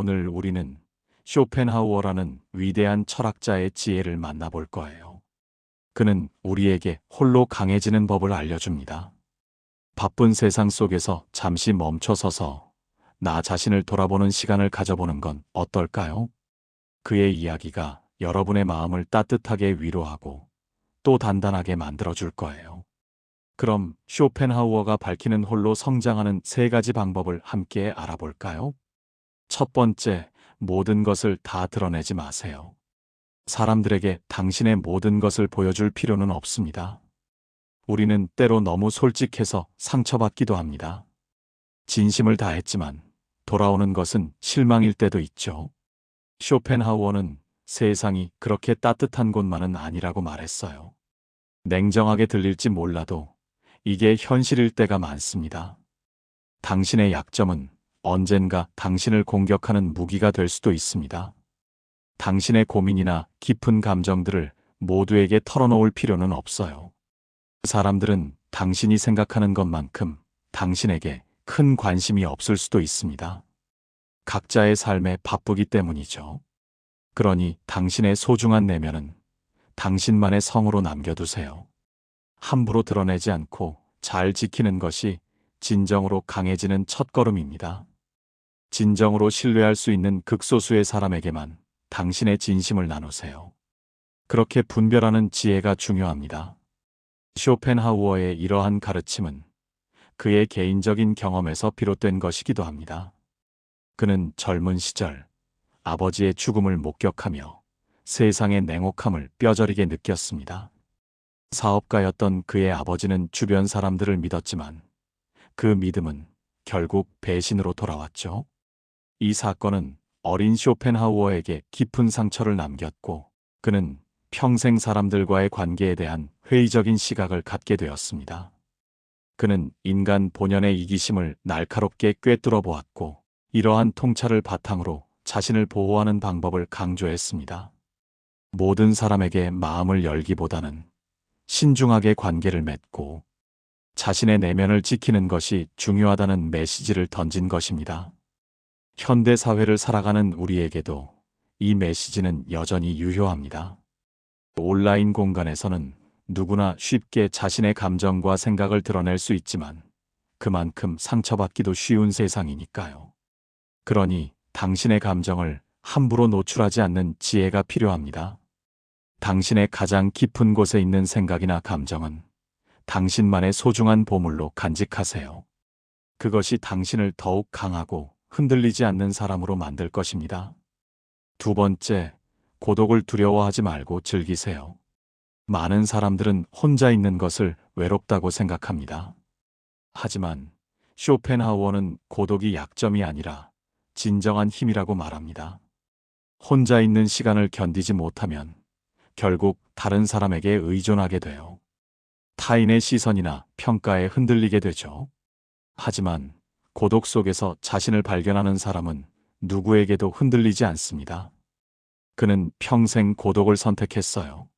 오늘 우리는 쇼펜하우어라는 위대한 철학자의 지혜를 만나볼 거예요. 그는 우리에게 홀로 강해지는 법을 알려줍니다. 바쁜 세상 속에서 잠시 멈춰서서 나 자신을 돌아보는 시간을 가져보는 건 어떨까요? 그의 이야기가 여러분의 마음을 따뜻하게 위로하고 또 단단하게 만들어줄 거예요. 그럼 쇼펜하우어가 밝히는 홀로 성장하는 세 가지 방법을 함께 알아볼까요? 첫 번째, 모든 것을 다 드러내지 마세요. 사람들에게 당신의 모든 것을 보여줄 필요는 없습니다. 우리는 때로 너무 솔직해서 상처받기도 합니다. 진심을 다했지만 돌아오는 것은 실망일 때도 있죠. 쇼펜하우어는 세상이 그렇게 따뜻한 곳만은 아니라고 말했어요. 냉정하게 들릴지 몰라도 이게 현실일 때가 많습니다. 당신의 약점은 언젠가 당신을 공격하는 무기가 될 수도 있습니다. 당신의 고민이나 깊은 감정들을 모두에게 털어놓을 필요는 없어요. 사람들은 당신이 생각하는 것만큼 당신에게 큰 관심이 없을 수도 있습니다. 각자의 삶에 바쁘기 때문이죠. 그러니 당신의 소중한 내면은 당신만의 성으로 남겨두세요. 함부로 드러내지 않고 잘 지키는 것이 진정으로 강해지는 첫걸음입니다. 진정으로 신뢰할 수 있는 극소수의 사람에게만 당신의 진심을 나누세요. 그렇게 분별하는 지혜가 중요합니다. 쇼펜하우어의 이러한 가르침은 그의 개인적인 경험에서 비롯된 것이기도 합니다. 그는 젊은 시절 아버지의 죽음을 목격하며 세상의 냉혹함을 뼈저리게 느꼈습니다. 사업가였던 그의 아버지는 주변 사람들을 믿었지만 그 믿음은 결국 배신으로 돌아왔죠. 이 사건은 어린 쇼펜하우어에게 깊은 상처를 남겼고 그는 평생 사람들과의 관계에 대한 회의적인 시각을 갖게 되었습니다. 그는 인간 본연의 이기심을 날카롭게 꿰뚫어 보았고 이러한 통찰을 바탕으로 자신을 보호하는 방법을 강조했습니다. 모든 사람에게 마음을 열기보다는 신중하게 관계를 맺고 자신의 내면을 지키는 것이 중요하다는 메시지를 던진 것입니다. 현대 사회를 살아가는 우리에게도 이 메시지는 여전히 유효합니다. 온라인 공간에서는 누구나 쉽게 자신의 감정과 생각을 드러낼 수 있지만 그만큼 상처받기도 쉬운 세상이니까요. 그러니 당신의 감정을 함부로 노출하지 않는 지혜가 필요합니다. 당신의 가장 깊은 곳에 있는 생각이나 감정은 당신만의 소중한 보물로 간직하세요. 그것이 당신을 더욱 강하고 흔들리지 않는 사람으로 만들 것입니다. 두 번째, 고독을 두려워하지 말고 즐기세요. 많은 사람들은 혼자 있는 것을 외롭다고 생각합니다. 하지만 쇼펜하우어는 고독이 약점이 아니라 진정한 힘이라고 말합니다. 혼자 있는 시간을 견디지 못하면 결국 다른 사람에게 의존하게 돼요. 타인의 시선이나 평가에 흔들리게 되죠. 하지만 고독 속에서 자신을 발견하는 사람은 누구에게도 흔들리지 않습니다. 그는 평생 고독을 선택했어요.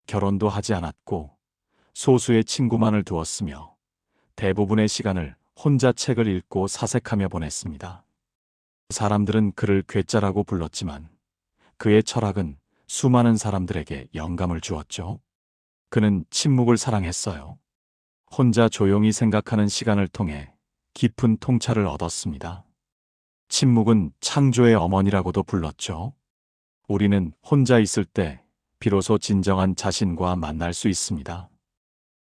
결혼도 하지 않았고 소수의 친구만을 두었으며 대부분의 시간을 혼자 책을 읽고 사색하며 보냈습니다. 사람들은 그를 괴짜라고 불렀지만 그의 철학은 수많은 사람들에게 영감을 주었죠. 그는 침묵을 사랑했어요. 혼자 조용히 생각하는 시간을 통해 깊은 통찰을 얻었습니다. 침묵은 창조의 어머니라고도 불렀죠. 우리는 혼자 있을 때 비로소 진정한 자신과 만날 수 있습니다.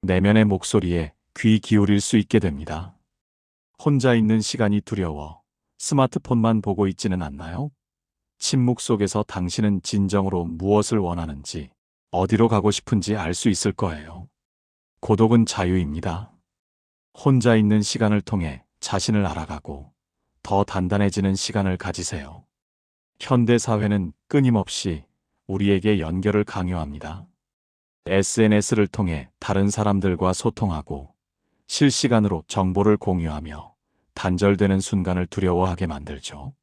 내면의 목소리에 귀 기울일 수 있게 됩니다. 혼자 있는 시간이 두려워 스마트폰만 보고 있지는 않나요? 침묵 속에서 당신은 진정으로 무엇을 원하는지, 어디로 가고 싶은지 알 수 있을 거예요. 고독은 자유입니다. 혼자 있는 시간을 통해 자신을 알아가고 더 단단해지는 시간을 가지세요. 현대 사회는 끊임없이 우리에게 연결을 강요합니다. SNS를 통해 다른 사람들과 소통하고 실시간으로 정보를 공유하며 단절되는 순간을 두려워하게 만들죠.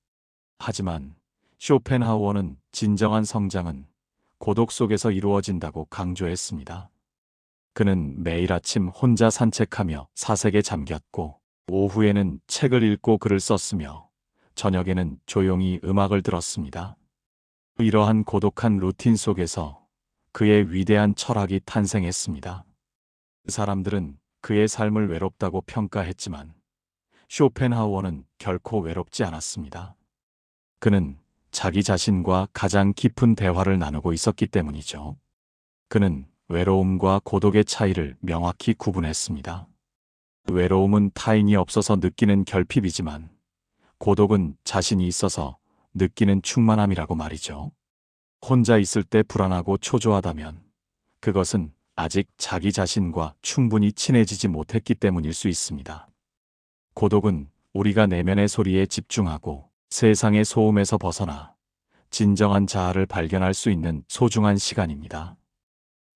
하지만 쇼펜하우어는 진정한 성장은 고독 속에서 이루어진다고 강조했습니다. 그는 매일 아침 혼자 산책하며 사색에 잠겼고 오후에는 책을 읽고 글을 썼으며 저녁에는 조용히 음악을 들었습니다. 이러한 고독한 루틴 속에서 그의 위대한 철학이 탄생했습니다. 사람들은 그의 삶을 외롭다고 평가했지만 쇼펜하우어는 결코 외롭지 않았습니다. 그는 자기 자신과 가장 깊은 대화를 나누고 있었기 때문이죠. 그는 외로움과 고독의 차이를 명확히 구분했습니다. 외로움은 타인이 없어서 느끼는 결핍이지만 고독은 자신이 있어서 느끼는 충만함이라고 말이죠. 혼자 있을 때 불안하고 초조하다면 그것은 아직 자기 자신과 충분히 친해지지 못했기 때문일 수 있습니다. 고독은 우리가 내면의 소리에 집중하고 세상의 소음에서 벗어나 진정한 자아를 발견할 수 있는 소중한 시간입니다.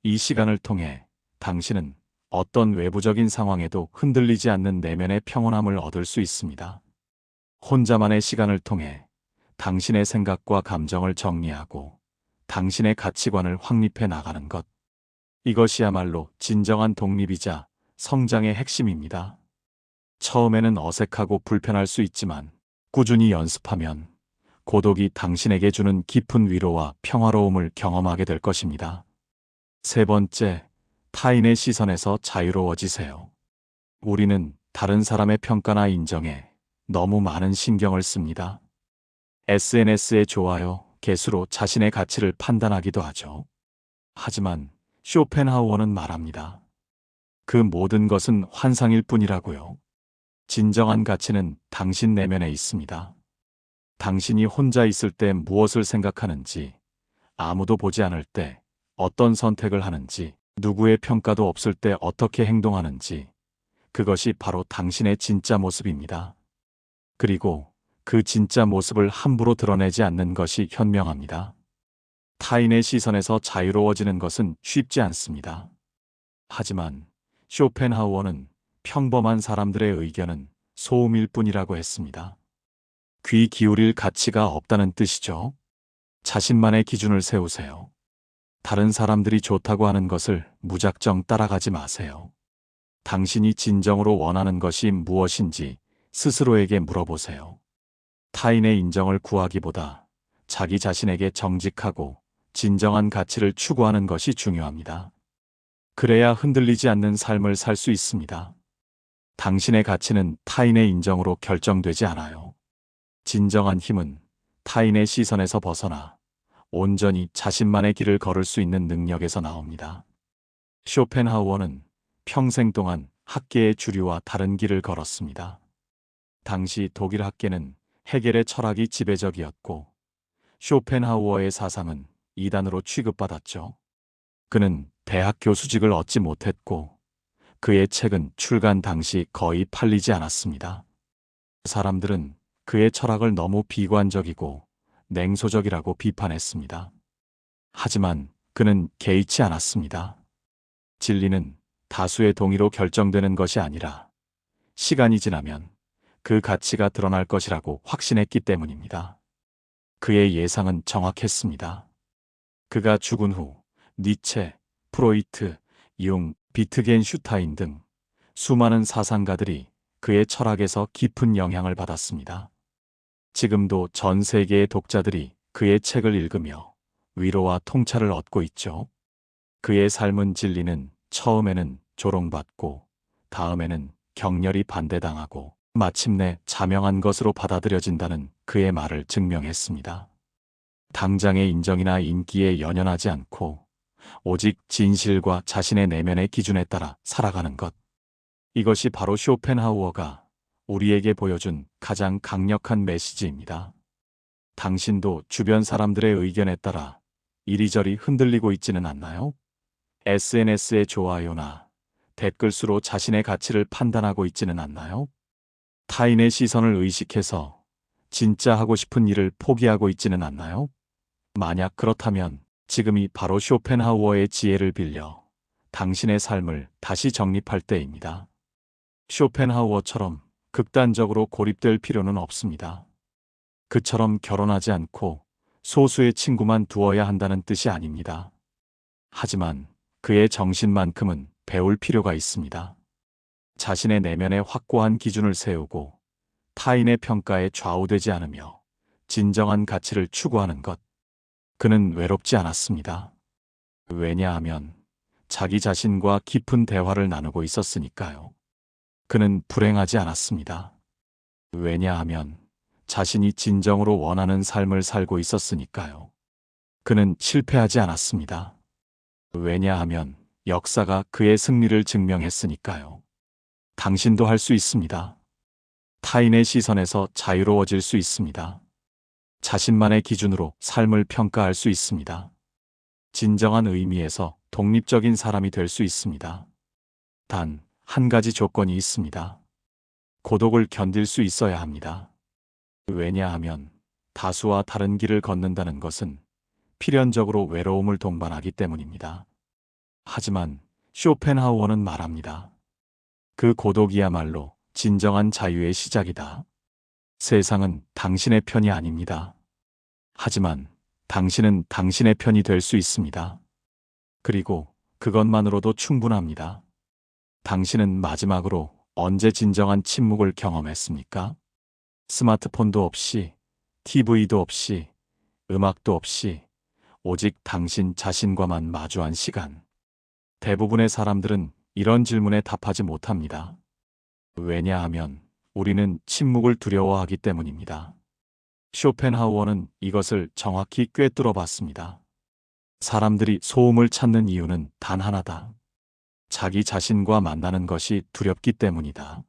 이 시간을 통해 당신은 어떤 외부적인 상황에도 흔들리지 않는 내면의 평온함을 얻을 수 있습니다. 혼자만의 시간을 통해 당신의 생각과 감정을 정리하고 당신의 가치관을 확립해 나가는 것. 이것이야말로 진정한 독립이자 성장의 핵심입니다. 처음에는 어색하고 불편할 수 있지만 꾸준히 연습하면 고독이 당신에게 주는 깊은 위로와 평화로움을 경험하게 될 것입니다. 세 번째, 타인의 시선에서 자유로워지세요. 우리는 다른 사람의 평가나 인정에 너무 많은 신경을 씁니다. SNS의 좋아요, 개수로 자신의 가치를 판단하기도 하죠. 하지만 쇼펜하우어는 말합니다. 그 모든 것은 환상일 뿐이라고요. 진정한 가치는 당신 내면에 있습니다. 당신이 혼자 있을 때 무엇을 생각하는지, 아무도 보지 않을 때 어떤 선택을 하는지, 누구의 평가도 없을 때 어떻게 행동하는지, 그것이 바로 당신의 진짜 모습입니다. 그리고 그 진짜 모습을 함부로 드러내지 않는 것이 현명합니다. 타인의 시선에서 자유로워지는 것은 쉽지 않습니다. 하지만 쇼펜하우어는 평범한 사람들의 의견은 소음일 뿐이라고 했습니다. 귀 기울일 가치가 없다는 뜻이죠. 자신만의 기준을 세우세요. 다른 사람들이 좋다고 하는 것을 무작정 따라가지 마세요. 당신이 진정으로 원하는 것이 무엇인지 스스로에게 물어보세요. 타인의 인정을 구하기보다 자기 자신에게 정직하고 진정한 가치를 추구하는 것이 중요합니다. 그래야 흔들리지 않는 삶을 살 수 있습니다. 당신의 가치는 타인의 인정으로 결정되지 않아요. 진정한 힘은 타인의 시선에서 벗어나 온전히 자신만의 길을 걸을 수 있는 능력에서 나옵니다. 쇼펜하우어는 평생 동안 학계의 주류와 다른 길을 걸었습니다. 당시 독일 학계는 헤겔의 철학이 지배적이었고 쇼펜하우어의 사상은 이단으로 취급받았죠. 그는 대학 교수직을 얻지 못했고 그의 책은 출간 당시 거의 팔리지 않았습니다. 사람들은 그의 철학을 너무 비관적이고 냉소적이라고 비판했습니다. 하지만 그는 개의치 않았습니다. 진리는 다수의 동의로 결정되는 것이 아니라 시간이 지나면 그 가치가 드러날 것이라고 확신했기 때문입니다. 그의 예상은 정확했습니다. 그가 죽은 후 니체, 프로이트, 융, 비트겐슈타인 등 수많은 사상가들이 그의 철학에서 깊은 영향을 받았습니다. 지금도 전 세계의 독자들이 그의 책을 읽으며 위로와 통찰을 얻고 있죠. 그의 삶은 진리는 처음에는 조롱받고 다음에는 격렬히 반대당하고 마침내 자명한 것으로 받아들여진다는 그의 말을 증명했습니다. 당장의 인정이나 인기에 연연하지 않고 오직 진실과 자신의 내면의 기준에 따라 살아가는 것. 이것이 바로 쇼펜하우어가 우리에게 보여준 가장 강력한 메시지입니다. 당신도 주변 사람들의 의견에 따라 이리저리 흔들리고 있지는 않나요? SNS의 좋아요나 댓글 수로 자신의 가치를 판단하고 있지는 않나요? 타인의 시선을 의식해서 진짜 하고 싶은 일을 포기하고 있지는 않나요? 만약 그렇다면 지금이 바로 쇼펜하우어의 지혜를 빌려 당신의 삶을 다시 정립할 때입니다. 쇼펜하우어처럼 극단적으로 고립될 필요는 없습니다. 그처럼 결혼하지 않고 소수의 친구만 두어야 한다는 뜻이 아닙니다. 하지만 그의 정신만큼은 배울 필요가 있습니다. 자신의 내면에 확고한 기준을 세우고 타인의 평가에 좌우되지 않으며 진정한 가치를 추구하는 것. 그는 외롭지 않았습니다. 왜냐하면 자기 자신과 깊은 대화를 나누고 있었으니까요. 그는 불행하지 않았습니다. 왜냐하면 자신이 진정으로 원하는 삶을 살고 있었으니까요. 그는 실패하지 않았습니다. 왜냐하면 역사가 그의 승리를 증명했으니까요. 당신도 할 수 있습니다. 타인의 시선에서 자유로워질 수 있습니다. 자신만의 기준으로 삶을 평가할 수 있습니다. 진정한 의미에서 독립적인 사람이 될 수 있습니다. 단, 한 가지 조건이 있습니다. 고독을 견딜 수 있어야 합니다. 왜냐하면 다수와 다른 길을 걷는다는 것은 필연적으로 외로움을 동반하기 때문입니다. 하지만 쇼펜하우어는 말합니다. 그 고독이야말로 진정한 자유의 시작이다. 세상은 당신의 편이 아닙니다. 하지만 당신은 당신의 편이 될 수 있습니다. 그리고 그것만으로도 충분합니다. 당신은 마지막으로 언제 진정한 침묵을 경험했습니까? 스마트폰도 없이, TV도 없이, 음악도 없이, 오직 당신 자신과만 마주한 시간. 대부분의 사람들은 이런 질문에 답하지 못합니다. 왜냐하면 우리는 침묵을 두려워하기 때문입니다. 쇼펜하우어는 이것을 정확히 꿰뚫어 봤습니다. 사람들이 소음을 찾는 이유는 단 하나다. 자기 자신과 만나는 것이 두렵기 때문이다.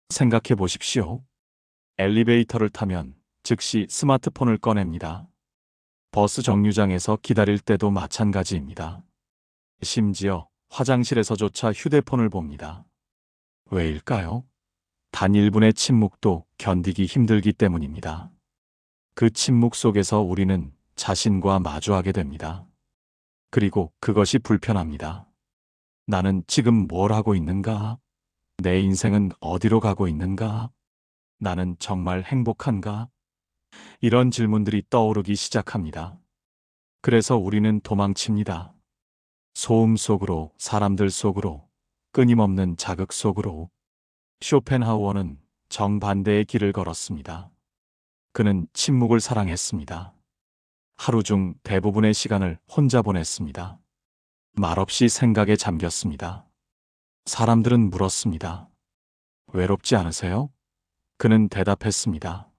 생각해 보십시오. 엘리베이터를 타면 즉시 스마트폰을 꺼냅니다. 버스 정류장에서 기다릴 때도 마찬가지입니다. 심지어 화장실에서조차 휴대폰을 봅니다. 왜일까요? 단 1분의 침묵도 견디기 힘들기 때문입니다. 그 침묵 속에서 우리는 자신과 마주하게 됩니다. 그리고 그것이 불편합니다. 나는 지금 뭘 하고 있는가? 내 인생은 어디로 가고 있는가? 나는 정말 행복한가? 이런 질문들이 떠오르기 시작합니다. 그래서 우리는 도망칩니다. 소음 속으로, 사람들 속으로, 끊임없는 자극 속으로. 쇼펜하우어는 정반대의 길을 걸었습니다. 그는 침묵을 사랑했습니다. 하루 중 대부분의 시간을 혼자 보냈습니다. 말없이 생각에 잠겼습니다. 사람들은 물었습니다. 외롭지 않으세요? 그는 대답했습니다.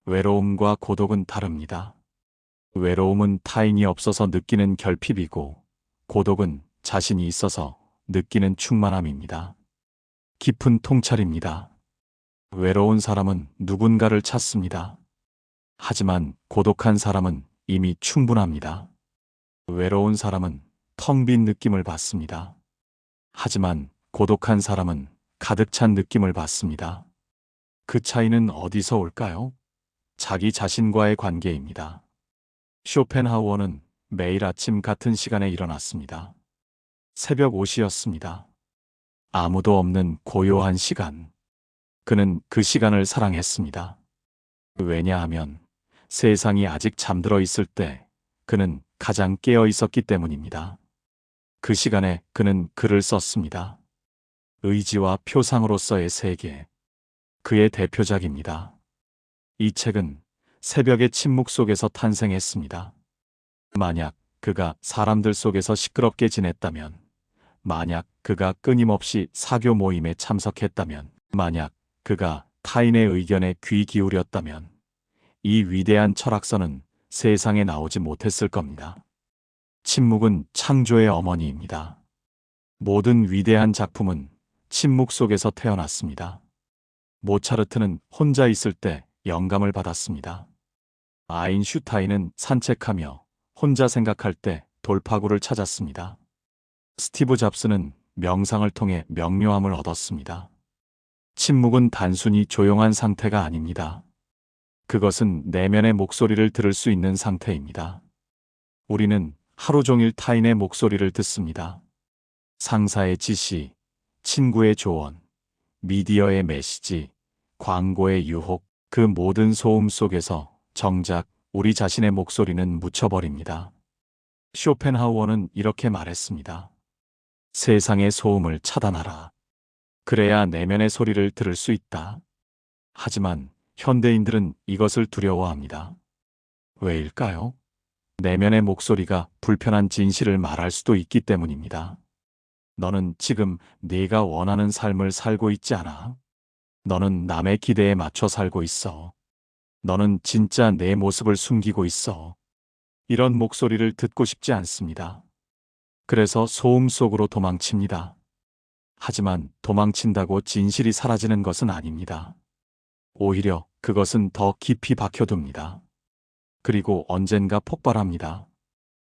외로움과 고독은 다릅니다. 외로움은 타인이 없어서 느끼는 결핍이고, 고독은 자신이 있어서 느끼는 충만함입니다. 깊은 통찰입니다. 외로운 사람은 누군가를 찾습니다. 하지만 고독한 사람은 이미 충분합니다. 외로운 사람은 텅 빈 느낌을 받습니다. 하지만 고독한 사람은 가득 찬 느낌을 받습니다. 그 차이는 어디서 올까요? 자기 자신과의 관계입니다. 쇼펜하우어는 매일 아침 같은 시간에 일어났습니다. 새벽 5시였습니다. 아무도 없는 고요한 시간. 그는 그 시간을 사랑했습니다. 왜냐하면 세상이 아직 잠들어 있을 때 그는 가장 깨어 있었기 때문입니다. 그 시간에 그는 글을 썼습니다. 의지와 표상으로서의 세계. 그의 대표작입니다. 이 책은 새벽의 침묵 속에서 탄생했습니다. 만약 그가 사람들 속에서 시끄럽게 지냈다면, 만약 그가 끊임없이 사교 모임에 참석했다면, 만약 그가 타인의 의견에 귀 기울였다면, 이 위대한 철학서는 세상에 나오지 못했을 겁니다. 침묵은 창조의 어머니입니다. 모든 위대한 작품은 침묵 속에서 태어났습니다. 모차르트는 혼자 있을 때 영감을 받았습니다. 아인슈타인은 산책하며 혼자 생각할 때 돌파구를 찾았습니다. 스티브 잡스는 명상을 통해 명료함을 얻었습니다. 침묵은 단순히 조용한 상태가 아닙니다. 그것은 내면의 목소리를 들을 수 있는 상태입니다. 우리는 하루 종일 타인의 목소리를 듣습니다. 상사의 지시, 친구의 조언, 미디어의 메시지, 광고의 유혹, 그 모든 소음 속에서 정작 우리 자신의 목소리는 묻혀버립니다. 쇼펜하우어는 이렇게 말했습니다. 세상의 소음을 차단하라. 그래야 내면의 소리를 들을 수 있다. 하지만 현대인들은 이것을 두려워합니다. 왜일까요? 내면의 목소리가 불편한 진실을 말할 수도 있기 때문입니다. 너는 지금 네가 원하는 삶을 살고 있지 않아. 너는 남의 기대에 맞춰 살고 있어. 너는 진짜 내 모습을 숨기고 있어. 이런 목소리를 듣고 싶지 않습니다. 그래서 소음 속으로 도망칩니다. 하지만 도망친다고 진실이 사라지는 것은 아닙니다. 오히려 그것은 더 깊이 박혀둡니다. 그리고 언젠가 폭발합니다.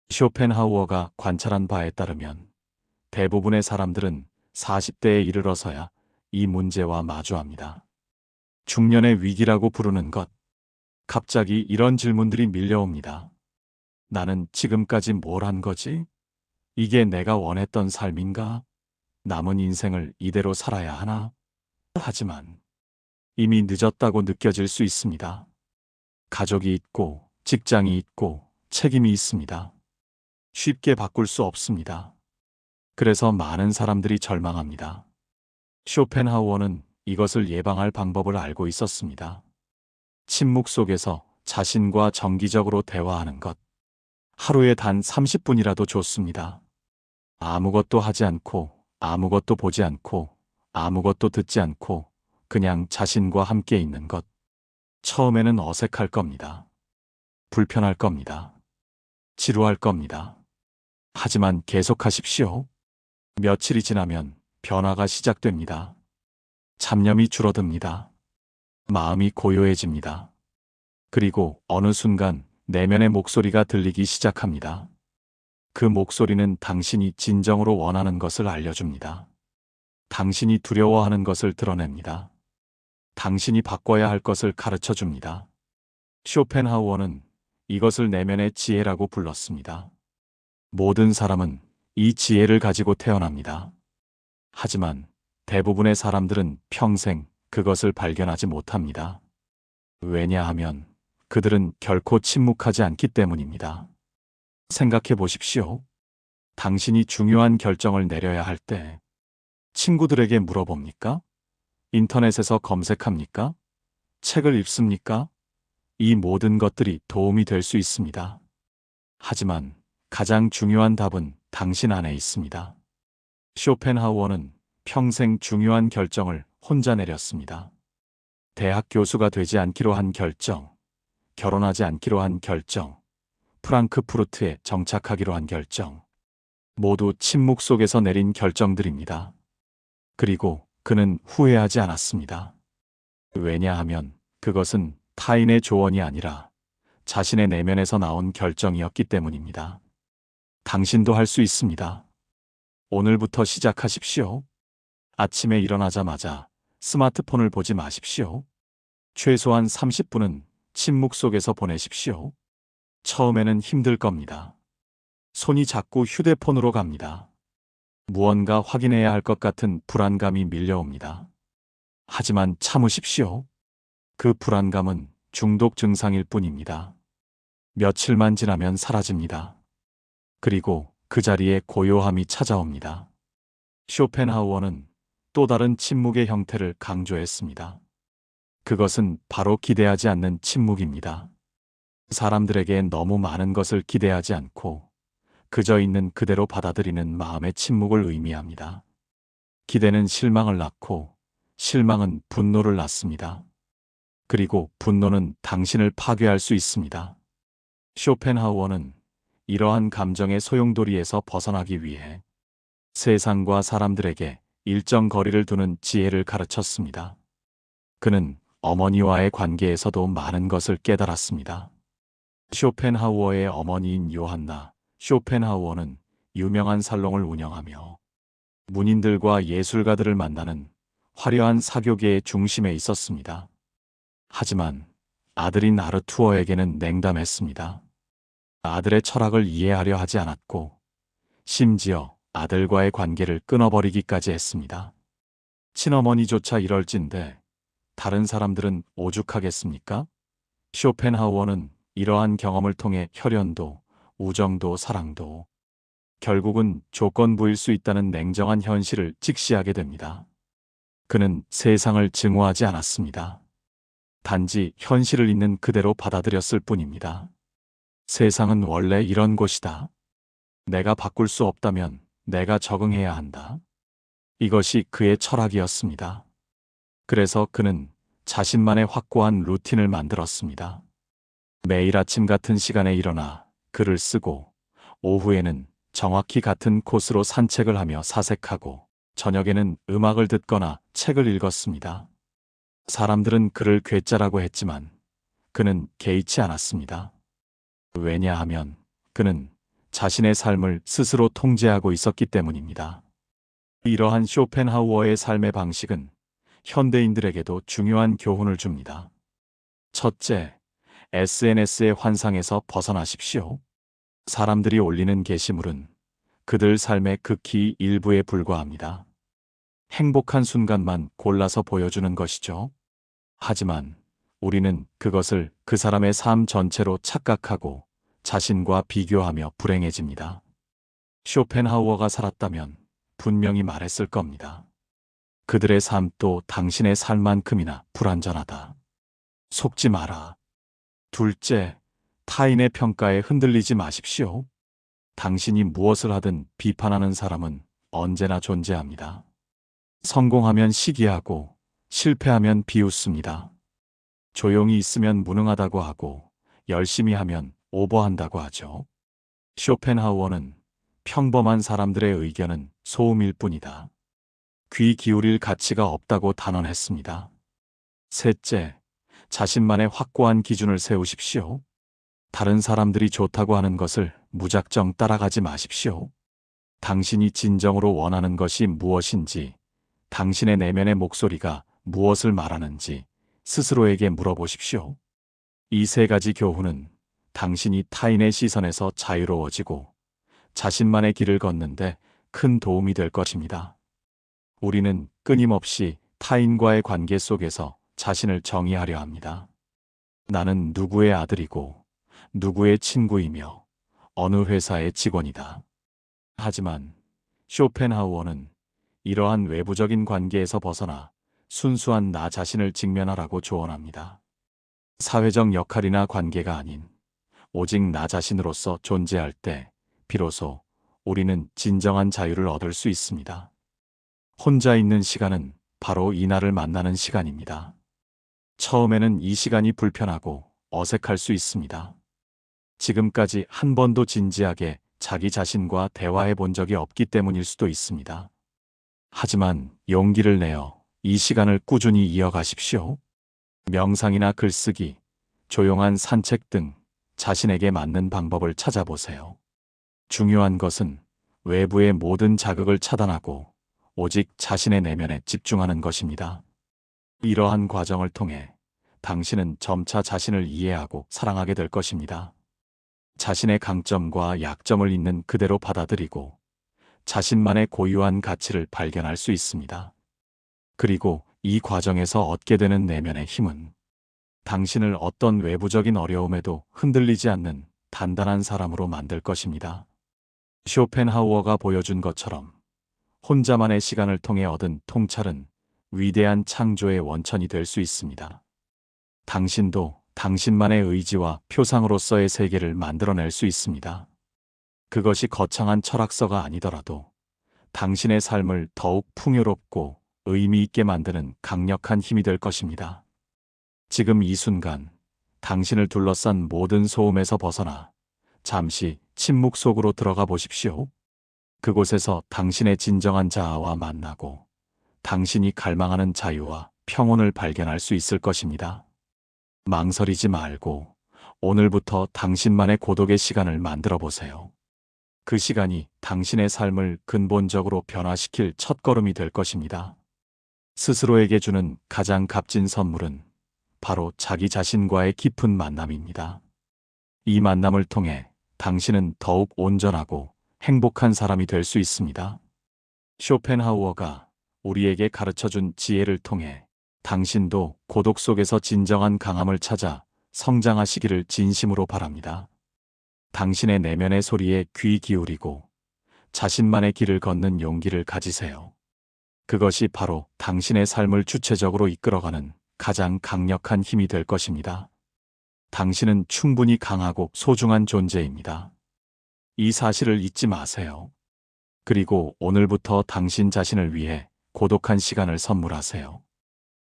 쇼펜하우어가 관찰한 바에 따르면 대부분의 사람들은 40대에 이르러서야 이 문제와 마주합니다. 중년의 위기라고 부르는 것. 갑자기 이런 질문들이 밀려옵니다. 나는 지금까지 뭘 한 거지? 이게 내가 원했던 삶인가? 남은 인생을 이대로 살아야 하나? 하지만 이미 늦었다고 느껴질 수 있습니다. 가족이 있고, 직장이 있고, 책임이 있습니다. 쉽게 바꿀 수 없습니다. 그래서 많은 사람들이 절망합니다. 쇼펜하우어는 이것을 예방할 방법을 알고 있었습니다. 침묵 속에서 자신과 정기적으로 대화하는 것. 하루에 단 30분이라도 좋습니다. 아무것도 하지 않고, 아무것도 보지 않고, 아무것도 듣지 않고, 그냥 자신과 함께 있는 것. 처음에는 어색할 겁니다. 불편할 겁니다. 지루할 겁니다. 하지만 계속하십시오. 며칠이 지나면 변화가 시작됩니다. 잡념이 줄어듭니다. 마음이 고요해집니다. 그리고 어느 순간 내면의 목소리가 들리기 시작합니다. 그 목소리는 당신이 진정으로 원하는 것을 알려줍니다. 당신이 두려워하는 것을 드러냅니다. 당신이 바꿔야 할 것을 가르쳐 줍니다. 쇼펜하우어는 이것을 내면의 지혜라고 불렀습니다. 모든 사람은 이 지혜를 가지고 태어납니다. 하지만 대부분의 사람들은 평생 그것을 발견하지 못합니다. 왜냐하면 그들은 결코 침묵하지 않기 때문입니다. 생각해 보십시오. 당신이 중요한 결정을 내려야 할 때 친구들에게 물어봅니까? 인터넷에서 검색합니까? 책을 읽습니까? 이 모든 것들이 도움이 될 수 있습니다. 하지만 가장 중요한 답은 당신 안에 있습니다. 쇼펜하우어는 평생 중요한 결정을 혼자 내렸습니다. 대학 교수가 되지 않기로 한 결정, 결혼하지 않기로 한 결정, 프랑크푸르트에 정착하기로 한 결정. 모두 침묵 속에서 내린 결정들입니다. 그리고 그는 후회하지 않았습니다. 왜냐하면 그것은 타인의 조언이 아니라 자신의 내면에서 나온 결정이었기 때문입니다. 당신도 할 수 있습니다. 오늘부터 시작하십시오. 아침에 일어나자마자 스마트폰을 보지 마십시오. 최소한 30분은 침묵 속에서 보내십시오. 처음에는 힘들 겁니다. 손이 자꾸 휴대폰으로 갑니다. 무언가 확인해야 할 것 같은 불안감이 밀려옵니다. 하지만 참으십시오. 그 불안감은 중독 증상일 뿐입니다. 며칠만 지나면 사라집니다. 그리고 그 자리에 고요함이 찾아옵니다. 쇼펜하우어는 또 다른 침묵의 형태를 강조했습니다. 그것은 바로 기대하지 않는 침묵입니다. 사람들에게 너무 많은 것을 기대하지 않고 그저 있는 그대로 받아들이는 마음의 침묵을 의미합니다. 기대는 실망을 낳고 실망은 분노를 낳습니다. 그리고 분노는 당신을 파괴할 수 있습니다. 쇼펜하우어는 이러한 감정의 소용돌이에서 벗어나기 위해 세상과 사람들에게 일정 거리를 두는 지혜를 가르쳤습니다. 그는 어머니와의 관계에서도 많은 것을 깨달았습니다. 쇼펜하우어의 어머니인 요한나 쇼펜하우어는 유명한 살롱을 운영하며 문인들과 예술가들을 만나는 화려한 사교계의 중심에 있었습니다. 하지만 아들인 아르투어에게는 냉담했습니다. 아들의 철학을 이해하려 하지 않았고 심지어 아들과의 관계를 끊어버리기까지 했습니다. 친어머니조차 이럴진데 다른 사람들은 오죽하겠습니까? 쇼펜하우어는 이러한 경험을 통해 혈연도, 우정도, 사랑도 결국은 조건부일 수 있다는 냉정한 현실을 직시하게 됩니다. 그는 세상을 증오하지 않았습니다. 단지 현실을 있는 그대로 받아들였을 뿐입니다. 세상은 원래 이런 곳이다. 내가 바꿀 수 없다면 내가 적응해야 한다. 이것이 그의 철학이었습니다. 그래서 그는 자신만의 확고한 루틴을 만들었습니다. 매일 아침 같은 시간에 일어나 글을 쓰고, 오후에는 정확히 같은 코스로 산책을 하며 사색하고, 저녁에는 음악을 듣거나 책을 읽었습니다. 사람들은 그를 괴짜라고 했지만 그는 개의치 않았습니다. 왜냐하면 그는 자신의 삶을 스스로 통제하고 있었기 때문입니다. 이러한 쇼펜하우어의 삶의 방식은 현대인들에게도 중요한 교훈을 줍니다. 첫째, SNS의 환상에서 벗어나십시오. 사람들이 올리는 게시물은 그들 삶의 극히 일부에 불과합니다. 행복한 순간만 골라서 보여주는 것이죠. 하지만 우리는 그것을 그 사람의 삶 전체로 착각하고 자신과 비교하며 불행해집니다. 쇼펜하우어가 살았다면 분명히 말했을 겁니다. 그들의 삶도 당신의 삶만큼이나 불완전하다. 속지 마라. 둘째, 타인의 평가에 흔들리지 마십시오. 당신이 무엇을 하든 비판하는 사람은 언제나 존재합니다. 성공하면 시기하고 실패하면 비웃습니다. 조용히 있으면 무능하다고 하고 열심히 하면 오버한다고 하죠. 쇼펜하우어는 평범한 사람들의 의견은 소음일 뿐이다. 귀 기울일 가치가 없다고 단언했습니다. 셋째, 자신만의 확고한 기준을 세우십시오. 다른 사람들이 좋다고 하는 것을 무작정 따라가지 마십시오. 당신이 진정으로 원하는 것이 무엇인지, 당신의 내면의 목소리가 무엇을 말하는지 스스로에게 물어보십시오. 이 세 가지 교훈은 당신이 타인의 시선에서 자유로워지고 자신만의 길을 걷는데 큰 도움이 될 것입니다. 우리는 끊임없이 타인과의 관계 속에서 자신을 정의하려 합니다. 나는 누구의 아들이고 누구의 친구이며 어느 회사의 직원이다. 하지만 쇼펜하우어는 이러한 외부적인 관계에서 벗어나 순수한 나 자신을 직면하라고 조언합니다. 사회적 역할이나 관계가 아닌 오직 나 자신으로서 존재할 때 비로소 우리는 진정한 자유를 얻을 수 있습니다. 혼자 있는 시간은 바로 이 나를 만나는 시간입니다. 처음에는 이 시간이 불편하고 어색할 수 있습니다. 지금까지 한 번도 진지하게 자기 자신과 대화해 본 적이 없기 때문일 수도 있습니다. 하지만 용기를 내어 이 시간을 꾸준히 이어가십시오. 명상이나 글쓰기, 조용한 산책 등 자신에게 맞는 방법을 찾아보세요. 중요한 것은 외부의 모든 자극을 차단하고 오직 자신의 내면에 집중하는 것입니다. 이러한 과정을 통해 당신은 점차 자신을 이해하고 사랑하게 될 것입니다. 자신의 강점과 약점을 있는 그대로 받아들이고 자신만의 고유한 가치를 발견할 수 있습니다. 그리고 이 과정에서 얻게 되는 내면의 힘은 당신을 어떤 외부적인 어려움에도 흔들리지 않는 단단한 사람으로 만들 것입니다. 쇼펜하우어가 보여준 것처럼 혼자만의 시간을 통해 얻은 통찰은 위대한 창조의 원천이 될 수 있습니다. 당신도 당신만의 의지와 표상으로서의 세계를 만들어낼 수 있습니다. 그것이 거창한 철학서가 아니더라도 당신의 삶을 더욱 풍요롭고 의미 있게 만드는 강력한 힘이 될 것입니다. 지금 이 순간 당신을 둘러싼 모든 소음에서 벗어나 잠시 침묵 속으로 들어가 보십시오. 그곳에서 당신의 진정한 자아와 만나고 당신이 갈망하는 자유와 평온을 발견할 수 있을 것입니다. 망설이지 말고 오늘부터 당신만의 고독의 시간을 만들어 보세요. 그 시간이 당신의 삶을 근본적으로 변화시킬 첫걸음이 될 것입니다. 스스로에게 주는 가장 값진 선물은 바로 자기 자신과의 깊은 만남입니다. 이 만남을 통해 당신은 더욱 온전하고 행복한 사람이 될 수 있습니다. 쇼펜하우어가 우리에게 가르쳐준 지혜를 통해 당신도 고독 속에서 진정한 강함을 찾아 성장하시기를 진심으로 바랍니다. 당신의 내면의 소리에 귀 기울이고 자신만의 길을 걷는 용기를 가지세요. 그것이 바로 당신의 삶을 주체적으로 이끌어가는 가장 강력한 힘이 될 것입니다. 당신은 충분히 강하고 소중한 존재입니다. 이 사실을 잊지 마세요. 그리고 오늘부터 당신 자신을 위해 고독한 시간을 선물하세요.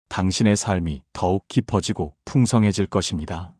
당신의 삶이 더욱 깊어지고 풍성해질 것입니다.